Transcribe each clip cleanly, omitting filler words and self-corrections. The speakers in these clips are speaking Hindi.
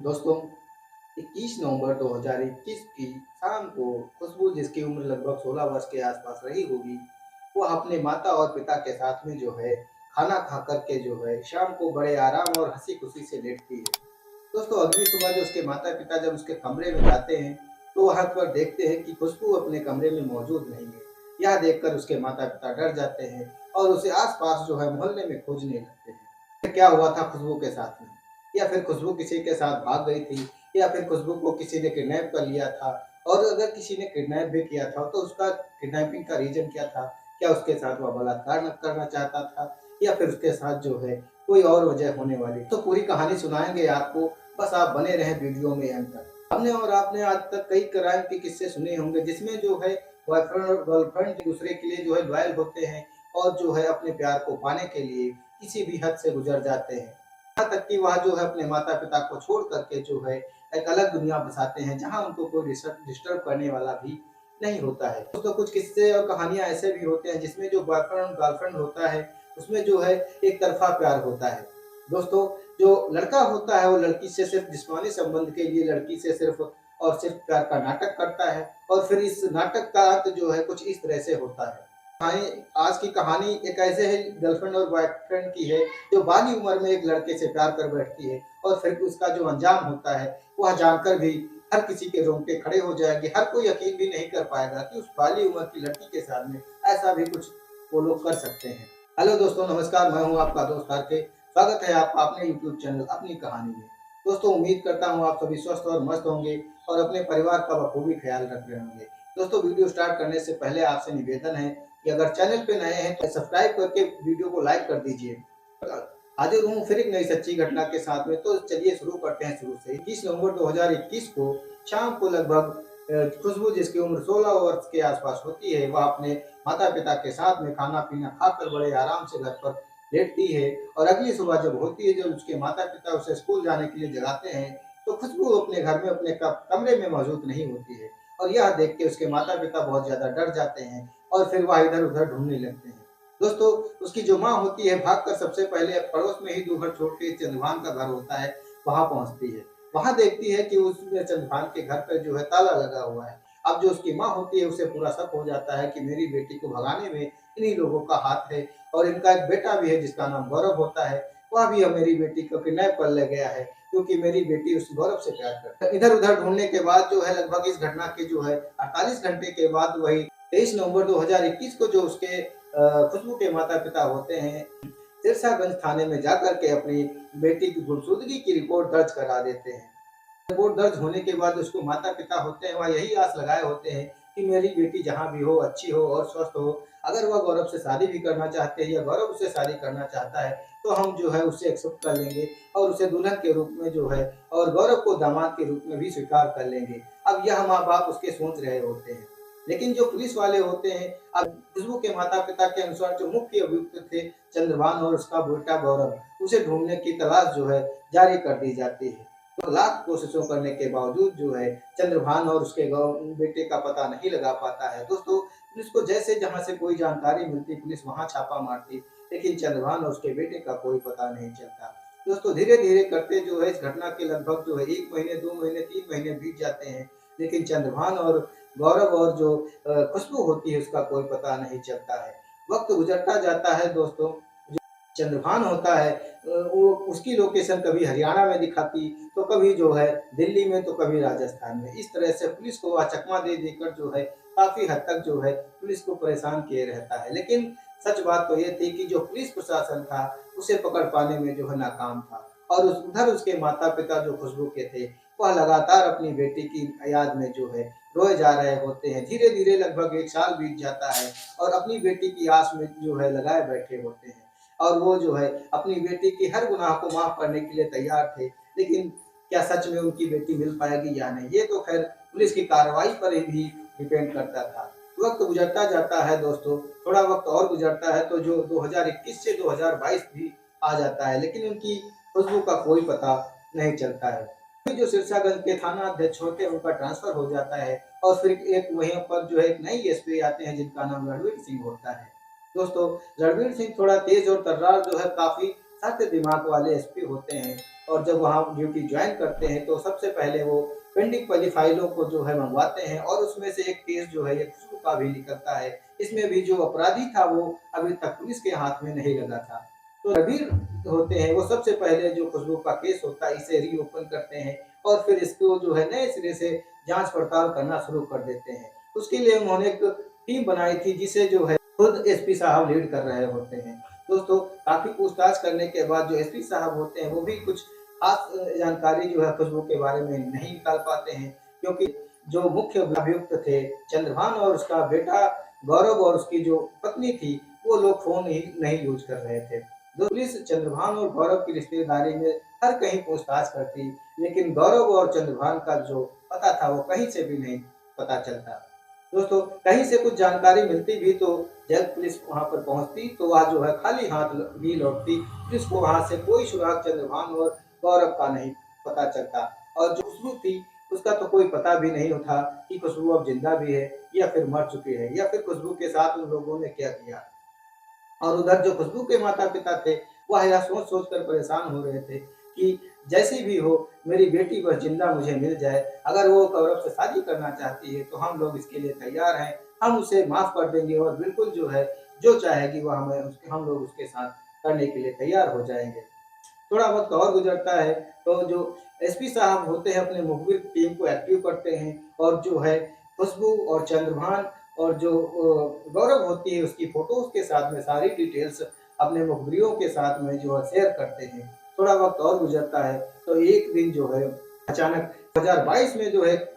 दोस्तों, 21 नवंबर 2021 की शाम को खुशबू, जिसकी उम्र लगभग 16 वर्ष के आसपास रही होगी, वो अपने माता और पिता के साथ में जो है खाना खा कर के जो है शाम को बड़े आराम और हँसी-खुशी से लेटती है। दोस्तों, अगली सुबह जो उसके माता-पिता जब उसके कमरे में जाते हैं, तो वहाँ पर देखते हैं कि खुशबू अपने कमरे में मौजूद नहीं है। यह देखकर उसके माता-पिता डर जाते हैं और उसे आस-पास जो है मोहल्ले में खोजने लगते हैं। क्या हुआ था खुशबू के साथ में? या फिर खुशबू किसी के साथ भाग गई थी, या फिर खुशबू को किसी ने किडनैप कर लिया था, और अगर किसी ने किडनैप भी किया था, तो उसका किडनैपिंग का रीज़न क्या था? क्या उसके साथ वह बलात्कार न करना चाहता था, या फिर उसके साथ जो है कोई और वजह होने वाली? तो पूरी कहानी सुनाएँगे आपको, बस आप बने रहें वीडियो में अंत तक। हमने और आपने आज तक कई क्राइम के किस्से सुने होंगे, जिसमें जो है बॉयफ्रेंड और गर्लफ्रेंड एक-दूसरे के लिए जो है लॉयल होते हैं और जो है अपने प्यार को पाने के लिए किसी भी हद से गुज़र जाते हैं। यहाँ तक कि वह जो है अपने माता-पिता को छोड़ कर के जो है एक अलग दुनिया बसाते हैं, जहाँ उनको कोई डिस्टर्ब करने वाला भी नहीं होता है। दोस्तों, कुछ किस्से और कहानियाँ ऐसे भी होते हैं जिसमें जो बॉयफ्रेंड और गर्लफ्रेंड होता है, उसमें जो है एक तरफ़ा प्यार होता है। दोस्तों, जो लड़का होता है वो लड़की से सिर्फ़ जिस्मानी संबंध के लिए लड़की से सिर्फ़ और सिर्फ़ प्यार का नाटक करता है, और फिर इस नाटक का अंत जो है कुछ इस तरह से होता है। आज की कहानी एक ऐसे है गर्लफ्रेंड और बॉयफ्रेंड की है, जो बाली उम्र में एक लड़के से प्यार कर बैठती है, और फिर उसका जो अंजाम होता है, वह जानकर भी हर किसी के रोंगटे खड़े हो जाएँगे। हर कोई यकीन भी नहीं कर पाएगा कि उस बाली उम्र की लड़की के साथ में ऐसा भी कुछ वो लोग कर सकते हैं। हेलो दोस्तों, नमस्कार, मैं हूँ आपका दोस्त आर के। स्वागत है आपका अपने यूट्यूब चैनल अपनी कहानी में। दोस्तों, उम्मीद करता हूँ आप सभी स्वस्थ और मस्त होंगे और अपने परिवार का बखूबी ख्याल रख रहे होंगे। दोस्तों, वीडियो स्टार्ट करने से पहले आपसे निवेदन है कि अगर चैनल पे नए हैं तो सब्सक्राइब करके वीडियो को लाइक कर दीजिए। हाजिर हूँ फिर एक नई सच्ची घटना के साथ में, तो चलिए शुरू करते हैं शुरू से। 21 नवंबर 2021 को शाम को लगभग खुशबू, जिसकी उम्र 16 वर्ष के आसपास होती है, वह अपने माता-पिता के साथ में खाना-पीना खाकर बड़े आराम से घर पर लेटती है। और अगली सुबह जब होती है, जब उसके माता-पिता उसे स्कूल जाने के लिए जगाते हैं, तो खुशबू अपने घर में अपने कमरे में मौजूद नहीं होती है, और यह देख के उसके माता-पिता बहुत ज़्यादा डर जाते हैं और फिर वह इधर-उधर ढूँढने लगते हैं। दोस्तों, उसकी जो माँ होती है, भागकर सबसे पहले पड़ोस में ही 2 घर छोड़ के चंद्रभान का घर होता है, वहाँ पहुँचती है। वहाँ देखती है कि उसमें चंद्रभान के घर पे जो है ताला लगा हुआ है। अब जो उसकी माँ होती है, उसे पूरा शक हो जाता है कि मेरी बेटी को भगाने में इन्हीं लोगों का हाथ है, और इनका एक बेटा भी है जिसका नाम गौरव होता है, वह भी अब मेरी बेटी को किडनैप कर ले गया है, क्योंकि मेरी बेटी उस गौरव से प्यार करती है। इधर-उधर ढूँढने के बाद जो है लगभग इस घटना के जो है 48 घंटे के बाद वही 23 नवंबर 2021 को जो उसके खुशबू के माता-पिता होते हैं, सिरसागंज थाने में जाकर के अपनी बेटी की गुमशुदगी की रिपोर्ट दर्ज करा देते हैं। रिपोर्ट दर्ज होने के बाद उसको माता-पिता होते हैं, वह यही आस लगाए होते हैं कि मेरी बेटी जहाँ भी हो, अच्छी हो और स्वस्थ हो। अगर वह गौरव से शादी भी करना चाहते हैं या गौरव उससे शादी करना चाहता है, तो हम जो है उसे एक्सेप्ट कर लेंगे और उसे दुल्हन के रूप में जो है, और गौरव को दामाद के रूप में भी स्वीकार कर लेंगे। अब यह माँ-बाप उसके सोच रहे होते हैं। लेकिन जो पुलिस वाले होते हैं, अब खुशबू के माता-पिता के अनुसार जो मुख्य अभियुक्त थे चंद्रभान और उसका बेटा गौरव, उसे ढूँढने की तलाश जो है जारी कर दी जाती है। तो लाख कोशिशों करने के बावजूद जो है चंद्रभान और उसके बेटे का पता नहीं लगा पाता है। दोस्तों, पुलिस को जैसे जहाँ से कोई जानकारी मिलती, पुलिस वहाँ छापा मारती, लेकिन चंद्रभान और उसके बेटे का कोई पता नहीं चलता। दोस्तों, धीरे-धीरे करते जो है इस घटना के लगभग जो है 1 महीने, 2 महीने, 3 महीने बीत जाते हैं, लेकिन चंद्रभान और गौरव और जो खुशबू होती है उसका कोई पता नहीं चलता है। वक़्त गुज़रता जाता है दोस्तों, चंद्रभान होता है, वो उसकी लोकेशन कभी हरियाणा में दिखाती, तो कभी जो है दिल्ली में, तो कभी राजस्थान में। इस तरह से पुलिस को वह चकमा दे देकर जो है काफ़ी हद तक जो है पुलिस को परेशान किए रहता है। लेकिन सच बात तो ये थी कि जो पुलिस प्रशासन था, उसे पकड़ पाने में जो है नाकाम था, और उधर उसके माता-पिता जो खुशबू के थे, वह लगातार अपनी बेटी की याद में जो है रोए जा रहे होते हैं। धीरे-धीरे लगभग 1 साल बीत जाता है, और अपनी बेटी की आस में जो है लगाए बैठे होते हैं। और वो जो है अपनी बेटी की हर गुनाह को माफ़ करने के लिए तैयार थे। लेकिन क्या सच में उनकी बेटी मिल पाएगी या नहीं, ये तो ख़ैर पुलिस की कार्रवाई पर ही डिपेंड करता था। वक़्त गुज़रता जाता है दोस्तों, थोड़ा वक़्त और गुज़रता है तो जो 2021 से 2022 भी आ जाता है, लेकिन उनकी खुशबू का कोई पता नहीं चलता है। फिर जो सिरसागंज के थाना अध्यक्ष होते हैं, उनका ट्रांसफ़र हो जाता है, और फिर एक वहीं पर जो है एक नई एसपी आते हैं जिनका नाम रणवीर सिंह होता है। दोस्तों, रणवीर सिंह थोड़ा तेज़ और तर्रार जो है काफ़ी सख्त दिमाग वाले एसपी होते हैं और जब वहाँ ड्यूटी ज्वाइन करते हैं तो सबसे पहले वो पेंडिंग वाली फाइलों को जो है मंगवाते हैं और उसमें से एक केस जो है ये खुशबू का भी निकलता है। इसमें भी जो अपराधी था वो अभी तक पुलिस के हाथ में नहीं लगा था। तो रणबीर होते हैं वो सबसे पहले जो खुशबू का केस होता है इसे रीओपन करते हैं और फिर इसको जो है नए सिरे से जांच पड़ताल करना शुरू कर देते हैं। उसके लिए उन्होंने एक टीम बनाई थी जिसे जो है खुद एसपी साहब लीड कर रहे होते हैं। दोस्तों काफ़ी पूछताछ करने के बाद जो एसपी साहब होते हैं वो भी कुछ खास जानकारी जो है खुशबू के बारे में नहीं निकाल पाते हैं क्योंकि जो मुख्य अभियुक्त थे चंद्रभान और उसका बेटा गौरव और उसकी जो पत्नी थी वो लोग फ़ोन ही नहीं यूज़ कर रहे थे। पुलिस चंद्रभान और गौरव की रिश्तेदारी में हर कहीं पूछताछ करती लेकिन गौरव और चंद्रभान का जो पता था वो कहीं से भी नहीं पता चलता। दोस्तों कहीं से कुछ जानकारी मिलती भी तो जब पुलिस वहां पर पहुंचती तो वह जो है खाली हाथ भी लौटती। पुलिस को वहां से कोई सुराग चंद्रभान और गौरव का नहीं पता चलता और जो खुशबू थी उसका तो कोई पता भी नहीं था कि खुशबू अब जिंदा भी है या फिर मर चुकी है या फिर खुशबू के साथ उन लोगों ने क्या किया। और उधर जो खुशबू के माता-पिता थे, वह यह सोच-सोच कर परेशान हो रहे थे कि जैसी भी हो मेरी बेटी बस ज़िंदा मुझे मिल जाए। अगर वो गौरव से शादी करना चाहती है तो हम लोग इसके लिए तैयार हैं। हम उसे माफ़ कर देंगे और बिल्कुल जो है, जो चाहेगी वह हम लोग उसके साथ करने के लिए तैयार हो जाएँगे। थोड़ा वक़्त और गुज़रता है तो जो एसपी साहब होते हैं अपने मुखबिर टीम को एक्टिव करते हैं और जो है खुशबू और चंद्रभान और जो गौरव होती है उसकी फ़ोटोज़ के साथ में सारी डिटेल्स अपने मुखबिरों के साथ में जो है शेयर करते हैं। थोड़ा वक़्त और गुज़रता है तो एक दिन जो है अचानक 2022 में जो है एक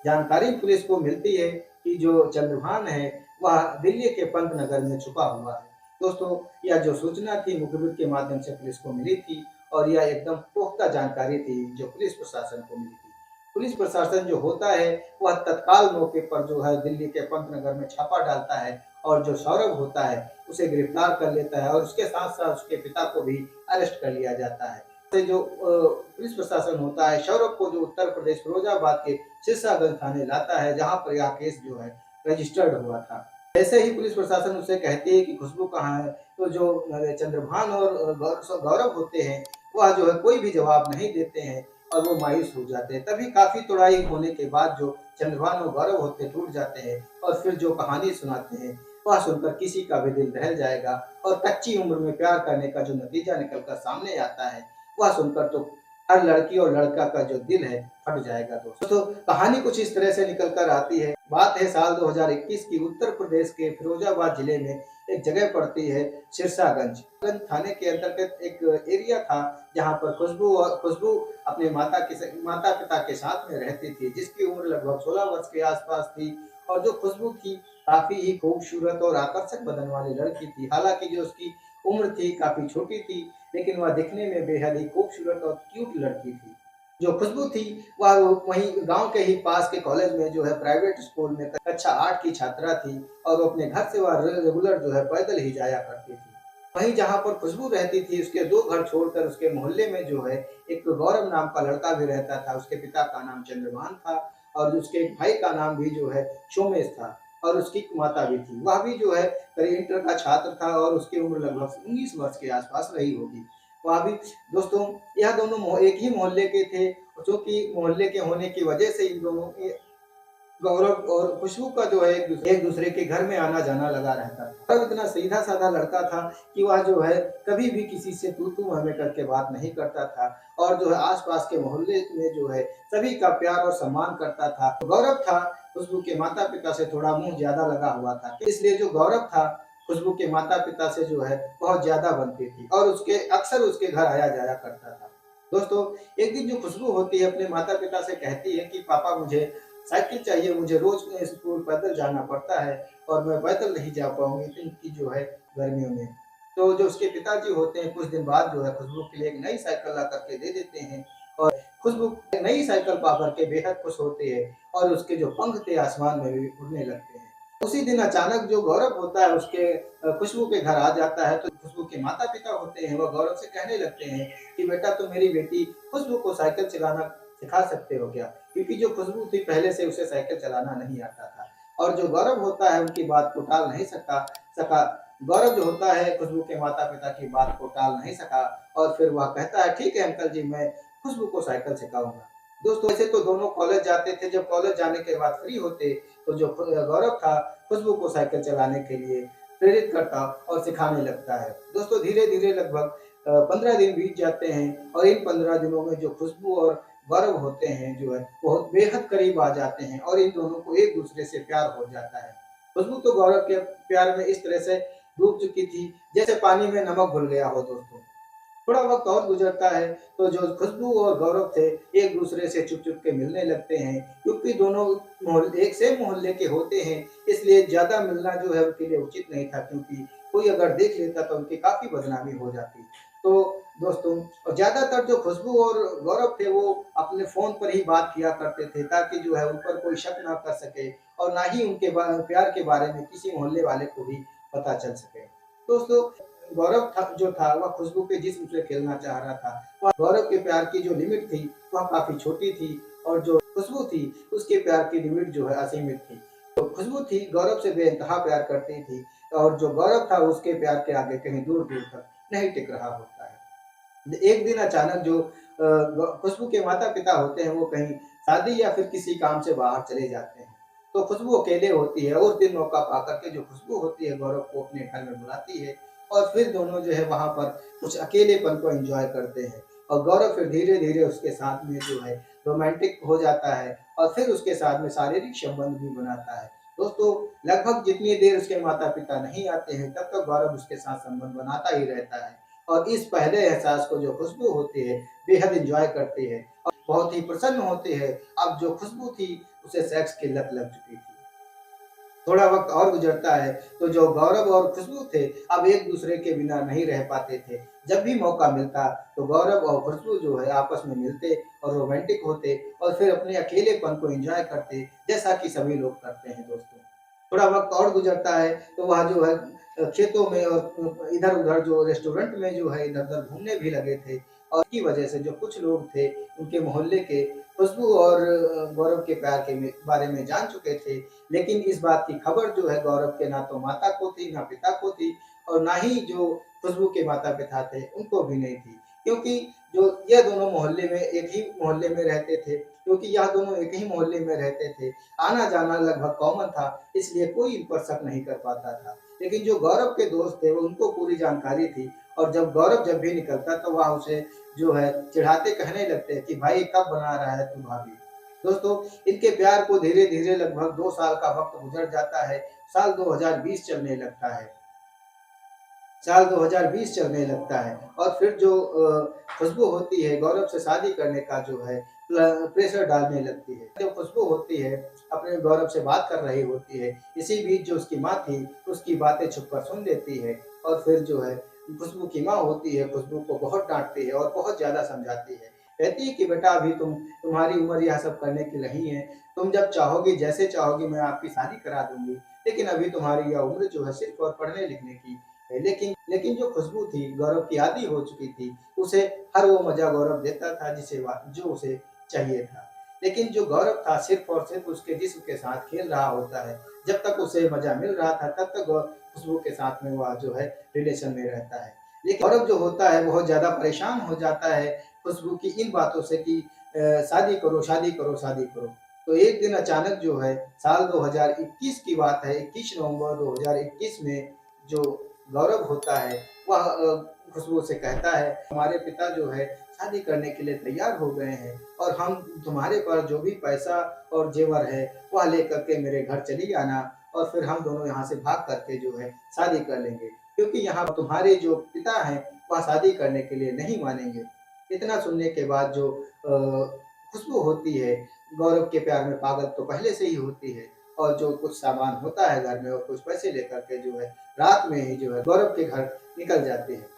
जानकारी पुलिस को मिलती है कि जो चंद्रभान है वह दिल्ली के पंतनगर में छुपा हुआ है। दोस्तों यह जो सूचना थी मुखबिर के माध्यम से पुलिस को मिली थी और यह एकदम पुख्ता जानकारी थी जो पुलिस प्रशासन को मिली थी। पुलिस प्रशासन जो होता है वह तत्काल मौके पर जो है दिल्ली के पंतनगर में छापा डालता है और जो सौरभ होता है उसे गिरफ्तार कर लेता है और उसके साथ-साथ उसके पिता को भी अरेस्ट कर लिया जाता है। से जो पुलिस प्रशासन होता है सौरभ को जो उत्तर प्रदेश फिरोजाबाद के सिरसागंज थाने लाता है जहाँ पर यह केस जो है रजिस्टर्ड हुआ था। ऐसे ही पुलिस प्रशासन उसे कहती है कि खुशबू कहाँ है? तो जो चंद्रभान और गौरव होते हैं, वह जो है कोई भी जवाब नहीं देते हैं और वो मायूस हो जाते हैं। तभी काफ़ी तुड़ाई होने के बाद जो चंद्रभान और गौरव होते टूट जाते हैं और फिर जो कहानी सुनाते हैं, वह सुनकर किसी का भी दिल दहल जाएगा और कच्ची उम्र में प्यार करने का जो नतीजा निकल कर सामने आता है, वह सुनकर तो हर लड़की और लड़का का जो दिल है फट जाएगा दोस्तों। तो कहानी कुछ इस तरह से निकल कर आती है। बात है साल 2021 की उत्तर प्रदेश के फिरोजाबाद जिले में एक जगह पड़ती है सिरसागंज। थाने के अंतर्गत एक एरिया था जहाँ पर खुशबू अपने माता-पिता के साथ में रहती थी जिसकी उम्र लगभग 16 वर्ष के आस-पास थी और जो खुशबू थी काफ़ी ही खूबसूरत और आकर्षक बदन वाली लड़की थी। हालाँकि जो उसकी उम्र थी काफ़ी छोटी थी लेकिन वह दिखने में बेहद ही खूबसूरत और क्यूट लड़की थी। जो खुशबू थी वह वहीं गाँव के ही पास के कॉलेज में जो है प्राइवेट स्कूल में कक्षा 8 की छात्रा थी और वो अपने घर से वह रेगुलर जो है पैदल ही जाया करती थी। वहीं जहाँ पर खुशबू रहती थी उसके 2 घर छोड़कर उसके मोहल्ले में जो है एक गौरव नाम का लड़का भी रहता था। उसके पिता का नाम चंद्रभान था और उसके एक भाई का नाम भी जो है सोमेश था और उसकी माता भी थी। वह भी जो है करीब इंटर का छात्र था और उसकी उम्र लगभग 19 वर्ष के आस-पास रही होगी। वह भी दोस्तों यह दोनों एक ही मोहल्ले के थे, जो कि मोहल्ले के होने की वजह से इन दोनों के गौरव और खुशबू का जो है एक दूसरे के घर में आना-जाना लगा रहता था। गौरव इतना सीधा-साधा लड़का था कि वह जो है कभी भी किसी से तू-तू मैं-मैं करके बात नहीं करता था और जो है आस-पास के मोहल्ले में जो है सभी का प्यार और सम्मान करता था। गौरव था खुशबू के माता-पिता से थोड़ा मुँह ज़्यादा लगा हुआ था, इसलिए जो गौरव था खुशबू के माता-पिता से जो है बहुत ज़्यादा बनती थी और उसके अक्सर उसके घर आया-जाया करता था। दोस्तों एक दिन जो खुशबू होती है अपने माता-पिता से कहती है कि पापा मुझे साइकिल चाहिए, मुझे रोज़ स्कूल पैदल जाना पड़ता है और मैं पैदल नहीं जा पाऊँगी इतनी जो है गर्मियों में। तो जो उसके पिताजी होते हैं कुछ दिन बाद जो है खुशबू के लिए एक नई साइकिल ला कर के दे देते हैं और खुशबू नई साइकिल पा कर के बेहद खुश होती है और उसके जो पंख थे आसमान में भी उड़ने लगते हैं। उसी दिन अचानक जो गौरव होता है उसके खुशबू के घर आ जाता है तो खुशबू के माता-पिता होते हैं वह गौरव से कहने लगते हैं कि बेटा तुम मेरी बेटी खुशबू को साइकिल चलाना सिखा सकते हो क्या? क्योंकि जो खुशबू थी पहले से उसे साइकिल चलाना नहीं आता था और जो गौरव होता है उनकी बात को टाल नहीं सका। गौरव जो होता है खुशबू के माता-पिता की बात को टाल नहीं सका और फिर वह कहता है ठीक है अंकल जी, मैं खुशबू को साइकिल सिखाऊँगा। दोस्तों वैसे तो दोनों कॉलेज जाते थे, जब कॉलेज जाने के बाद फ्री होते तो जो गौरव था खुशबू को साइकिल चलाने के लिए प्रेरित करता और सिखाने लगता है। दोस्तों धीरे-धीरे लगभग 15 दिन बीत जाते हैं और इन 15 दिनों में जो खुशबू और गौरव होते हैं जो है वो बेहद करीब आ जाते हैं और इन दोनों को एक-दूसरे से प्यार हो जाता है। खुशबू तो गौरव के प्यार में इस तरह से डूब चुकी थी जैसे पानी में नमक घुल गया हो दोस्तों। थोड़ा वक़्त और गुज़रता है तो जो खुशबू और गौरव थे एक-दूसरे से चुप-चुप के मिलने लगते हैं क्योंकि दोनों एक सेम मोहल्ले के होते हैं, इसलिए ज़्यादा मिलना जो है उनके लिए उचित नहीं था क्योंकि कोई अगर देख लेता तो उनकी काफ़ी बदनामी हो जाती। तो दोस्तों और ज़्यादातर जो खुशबू और गौरव थे वो अपने फ़ोन पर ही बात किया करते थे ताकि जो है उन पर कोई शक ना कर सके और ना ही उनके प्यार के बारे में किसी मोहल्ले वाले को भी पता चल सके। दोस्तों गौरव था जो था वह खुशबू के जिस्म से खेलना चाह रहा था। वह गौरव के प्यार की जो लिमिट थी वह काफ़ी छोटी थी और जो खुशबू थी उसके प्यार की लिमिट जो है असीमित थी। तो खुशबू थी गौरव से बेइंतहा प्यार करती थी और जो गौरव था उसके प्यार के आगे कहीं दूर-दूर तक नहीं टिक रहा होता है। एक दिन अचानक जो खुशबू के माता-पिता होते हैं वो कहीं शादी या फिर किसी काम से बाहर चले जाते हैं। तो खुशबू अकेले होती है, उस दिन मौका पाकर के जो खुशबू होती है गौरव को अपने घर में बुलाती है और फिर दोनों जो है वहाँ पर कुछ अकेलेपन को एन्जॉय करते हैं और गौरव फिर धीरे-धीरे उसके साथ में जो है रोमांटिक हो जाता है और फिर उसके साथ में शारीरिक संबंध भी बनाता है। दोस्तों लगभग जितनी देर उसके माता-पिता नहीं आते हैं तब तक गौरव उसके साथ संबंध बनाता ही रहता है और इस पहले एहसास को जो खुशबू होती है बेहद एन्जॉय करती है और बहुत ही प्रसन्न होती है। अब जो खुशबू थी उसे सेक्स की लत लग चुकी थी। थोड़ा वक़्त और गुज़रता है, तो जो गौरव और खुशबू थे, अब एक-दूसरे के बिना नहीं रह पाते थे। जब भी मौका मिलता, तो गौरव और खुशबू जो है आपस में मिलते और रोमांटिक होते और फिर अपने अकेलेपन को एन्जॉय करते, जैसा कि सभी लोग करते हैं दोस्तों। थोड़ा वक़्त और गुज़रता है, तो वह जो है खेतों में और इधर-उधर जो रेस्टोरेंट में जो है इधर-उधर घूमने भी लगे थे और इसकी वजह से जो कुछ लोग थे, उनके मोहल्ले के खुशबू और गौरव के प्यार के बारे में जान चुके थे। लेकिन इस बात की खबर जो है गौरव के ना तो माता को थी, ना पिता को थी और ना ही जो खुशबू के माता-पिता थे, उनको भी नहीं थी। क्योंकि जो यह दोनों मोहल्ले में एक ही मोहल्ले में रहते थे, क्योंकि यह दोनों एक ही मोहल्ले में रहते थे, आना-जाना लगभग कॉमन था, इसलिए कोई इन पर शक नहीं कर पाता था। लेकिन जो गौरव के दोस्त थे, वो उनको पूरी जानकारी थी और जब गौरव जब भी निकलता, तो वह उसे जो है चिढ़ाते कहने लगते कि भाई कब बना रहा है तू भाभी? दोस्तों इनके प्यार को धीरे-धीरे लगभग 2 साल का वक़्त गुज़र जाता है। साल 2020 चलने लगता है। साल 2020 चलने लगता है और फिर जो खुशबू होती है गौरव से शादी करने का जो है प्रेशर डालने लगती है। जो खुशबू होती है अपने गौरव से बात कर रही होती है, इसी बीच जो उसकी माँ थी उसकी बातें छुप कर सुन लेती है और फिर जो है खुशबू की माँ होती है खुशबू को बहुत डाँटती है और बहुत ज़्यादा समझाती है। कहती है कि बेटा अभी तुम्हारी उम्र यह सब करने की नहीं है, तुम जब चाहोगी जैसे चाहोगी मैं आपकी शादी करा दूँगी, लेकिन अभी तुम्हारी यह उम्र जो है सिर्फ़ और पढ़ने-लिखने की है। लेकिन लेकिन जो खुशबू थी गौरव की आदी हो चुकी थी, उसे हर वो मज़ा गौरव देता था जो उसे चाहिए था। लेकिन जो गौरव था सिर्फ़ और सिर्फ़ उसके जिस्म के साथ खेल रहा होता है। जब तक उसे मज़ा मिल रहा था तब तक खुशबू के साथ में वह जो है रिलेशन में रहता है। लेकिन गौरव जो होता है बहुत ज़्यादा परेशान हो जाता है खुशबू की इन बातों से कि शादी करो, शादी करो, शादी करो। तो एक दिन अचानक जो है साल 2021 की बात है, 21 नवंबर 2021 में जो गौरव होता है वह खुशबू से कहता है हमारे पिता जो है शादी करने के लिए तैयार हो गए हैं और हम तुम्हारे पास जो भी पैसा और जेवर है वह लेकर के मेरे घर चली आना और फिर हम दोनों यहाँ से भाग करके जो है शादी कर लेंगे क्योंकि यहाँ तुम्हारे जो पिता हैं वह शादी करने के लिए नहीं मानेंगे। इतना सुनने के बाद जो खुशबू होती है गौरव के प्यार में पागल तो पहले से ही होती है और जो कुछ सामान होता है घर में और कुछ पैसे लेकर के जो है रात में ही जो है गौरव के घर निकल जाती है।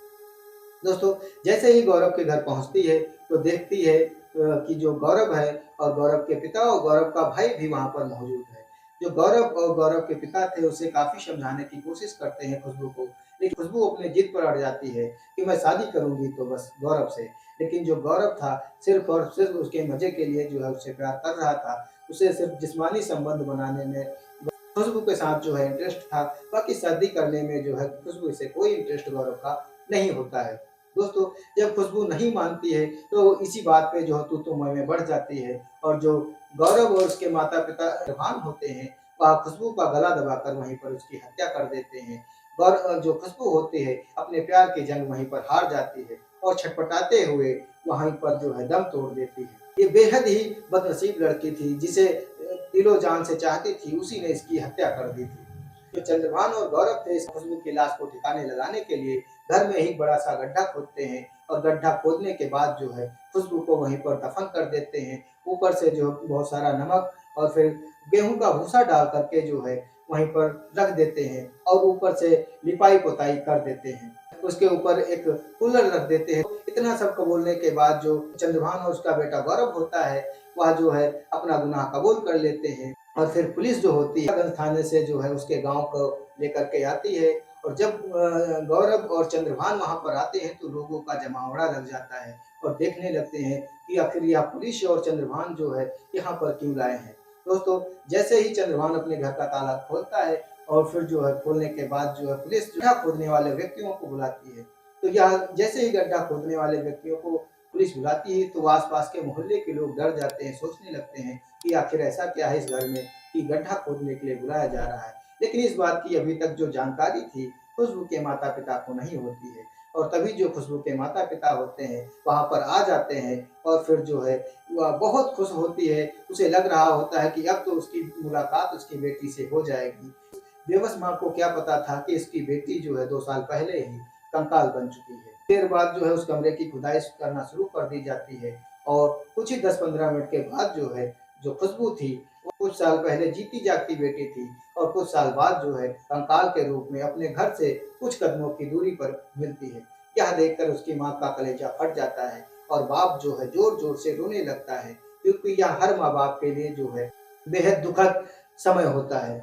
दोस्तों जैसे ही गौरव के घर पहुँचती है तो देखती है कि जो गौरव है और गौरव के पिता और गौरव का भाई भी वहाँ पर मौजूद है। जो गौरव और गौरव के पिता थे उसे काफ़ी समझाने की कोशिश करते हैं खुशबू को, लेकिन खुशबू अपनी जिद पर अड़ जाती है कि मैं शादी करूँगी तो बस गौरव से। लेकिन जो गौरव था सिर्फ़ और सिर्फ़ उसके मज़े के लिए जो है उससे प्यार कर रहा था। उसे सिर्फ़ जिस्मानी संबंध बनाने में खुशबू के साथ जो है इंटरेस्ट था, बाकी शादी करने में जो है खुशबू से कोई इंटरेस्ट गौरव का नहीं होता है। दोस्तों, जब खुशबू नहीं मानती है तो इसी बात पे जो है तू-तू मैं बढ़ जाती है और जो गौरव और उसके माता-पिता जवान होते हैं, वह खुशबू का गला दबाकर वहीं पर उसकी हत्या कर देते हैं। जो खुशबू होती है अपने प्यार की जंग वहीं पर हार जाती है और छटपटाते हुए वहीं पर जो है दम तोड़ देती है। ये बेहद ही बदनसीब लड़की थी जिसे दिलो जान से चाहती थी, उसी ने इसकी हत्या कर दी थी। जो चंद्रभान और गौरव थे इस खुशबू की लाश को ठिकाने लगाने के लिए घर में ही बड़ा सा गड्ढा खोदते हैं और गड्ढा खोदने के बाद जो है खुशबू को वहीं पर दफन कर देते हैं। ऊपर से जो बहुत सारा नमक और फिर गेहूं का भूसा डाल करके जो है वहीं पर रख देते हैं और ऊपर से लिपाई पोताई कर देते हैं। उसके ऊपर एक कूलर रख देते हैं। इतना सब बोलने के बाद जो चंद्रभान और उसका बेटा गौरव होता है वह जो है अपना गुनाह कबूल कर लेते हैं और फिर पुलिस जो होती है थाने से जो है उसके गांव को लेकर के आती है और जब गौरव और चंद्रभान वहां पर आते हैं तो लोगों का जमावड़ा लग जाता है और देखने लगते हैं कि आखिर यह पुलिस और चंद्रभान जो है यहाँ पर क्यों लाए हैं। दोस्तों, जैसे ही चंद्रभान अपने घर का ताला खोलता है और फिर जो है खोलने के बाद जो है पुलिस गड्ढा खोदने वाले व्यक्तियों को बुलाती है। तो यह जैसे ही गड्ढा खोदने वाले व्यक्तियों को पुलिस बुलाती है तो आसपास के मोहल्ले के लोग डर जाते हैं, सोचने लगते हैं कि आखिर ऐसा क्या है इस घर में कि गड्ढा खोदने के लिए बुलाया जा रहा है। लेकिन इस बात की अभी तक जो जानकारी थी खुशबू के माता पिता को नहीं होती है और तभी जो खुशबू के माता पिता होते हैं वहां पर आ जाते हैं और फिर जो है वह बहुत खुश होती है। उसे लग रहा होता है कि अब तो उसकी मुलाकात उसकी बेटी से हो जाएगी। बेबस माँ को क्या पता था कि इसकी बेटी जो है 2 साल पहले ही कंकाल बन चुकी है। देर बाद जो है उस कमरे की खुदाई करना शुरू कर दी जाती है और कुछ ही 10-15 मिनट के बाद जो है जो खुशबू थी वो कुछ साल पहले जीती जागती बेटी थी और कुछ साल बाद जो है कंकाल के रूप में अपने घर से कुछ कदमों की दूरी पर मिलती है। यह देखकर उसकी माँ का कलेजा फट जाता है और बाप जो है जोर-जोर से रोने लगता है क्योंकि यह हर माँ-बाप के लिए जो है बेहद दुखद समय होता है।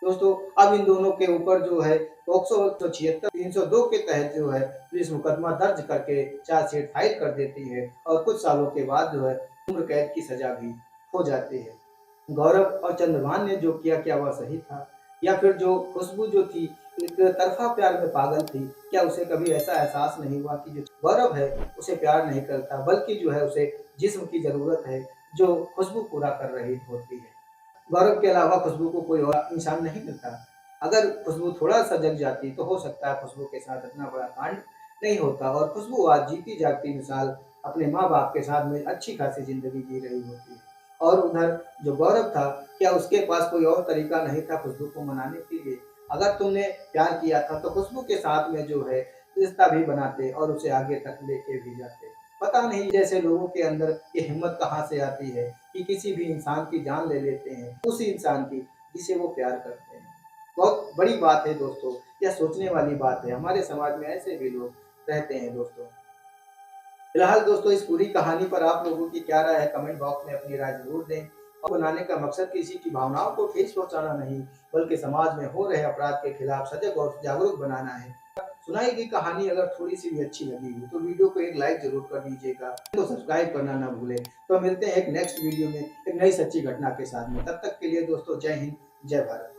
दोस्तों, अब इन दोनों के ऊपर जो है पॉक्सो 176 302 के तहत जो है पुलिस मुकदमा दर्ज करके चार्जशीट फाइल कर देती है और कुछ सालों के बाद जो है उम्र कैद की सजा भी हो जाती है। गौरव और चंद्रभान ने जो किया क्या वह सही था या फिर जो खुशबू जो थी एक तरफा प्यार में पागल थी? क्या उसे कभी ऐसा एहसास नहीं हुआ कि जो गौरव है उसे प्यार नहीं करता बल्कि जो है उसे जिस्म की जरूरत है जो खुशबू पूरा कर रही होती है। गौरव के अलावा खुशबू को कोई और इंसान नहीं मिलता। अगर खुशबू थोड़ा-सा जग जाती तो हो सकता है खुशबू के साथ इतना बड़ा कांड नहीं होता और खुशबू आज जीती जागती मिसाल अपने माँ-बाप के साथ में अच्छी खासी ज़िंदगी जी रही होती है। और उधर जो गौरव था, क्या उसके पास कोई और तरीका नहीं था खुशबू को मनाने के लिए? अगर तुमने प्यार किया था तो खुशबू के साथ में जो है रिश्ता भी बनाते और उसे आगे तक लेके भी जाते। पता नहीं जैसे लोगों के अंदर ये हिम्मत कहाँ से आती है कि किसी भी इंसान की जान ले लेते हैं, उसी इंसान की जिसे वो प्यार करते हैं। बहुत बड़ी बात है दोस्तों, यह सोचने वाली बात है। हमारे समाज में ऐसे भी लोग रहते हैं दोस्तों। फिलहाल दोस्तों इस पूरी कहानी पर आप लोगों की क्या राय है कमेंट बॉक्स में अपनी राय ज़रूर दें। और बनाने का मकसद किसी की भावनाओं को ठेस पहुँचाना नहीं, बल्कि समाज में हो रहे अपराध के खिलाफ सजग और जागरूक बनाना है। सुनाई गई कहानी अगर थोड़ी-सी भी अच्छी लगी हो तो वीडियो को एक लाइक ज़रूर कर दीजिएगा, तो सब्सक्राइब करना ना भूलें। तो मिलते हैं एक नेक्स्ट वीडियो में एक नई सच्ची घटना के साथ में। तब तक के लिए दोस्तों जय हिंद, जय भारत।